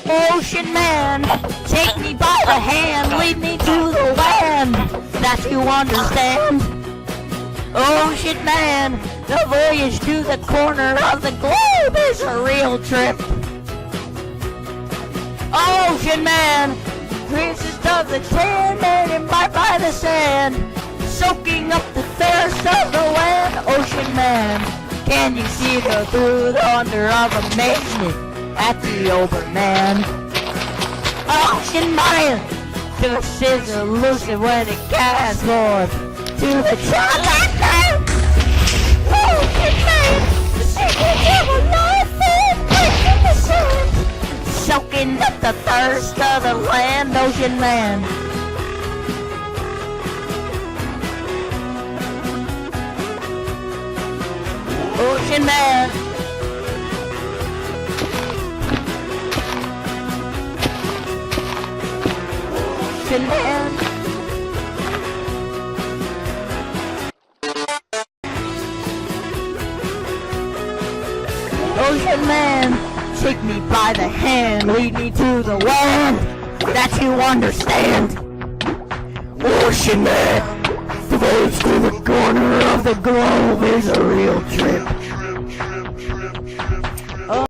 Ocean man, take me by the hand, lead me to the land that you understand. Ocean man, the voyage to the corner of the globe is a real trip. Ocean man, princess of the tan and imbibed by the sand, soaking up the thirst of the land. Ocean man, can you see through the wonder of amazement at the Oberman? Ocean man, this is elusive when it casts forth to the twilight land. Ocean man, take me to the life and breaking the sand, soaking up the thirst of the land. Ocean man. Ocean man. Ocean man. Ocean man, take me by the hand, lead me to the land that you understand. Ocean man, the voyage to the corner of the globe is a real trip.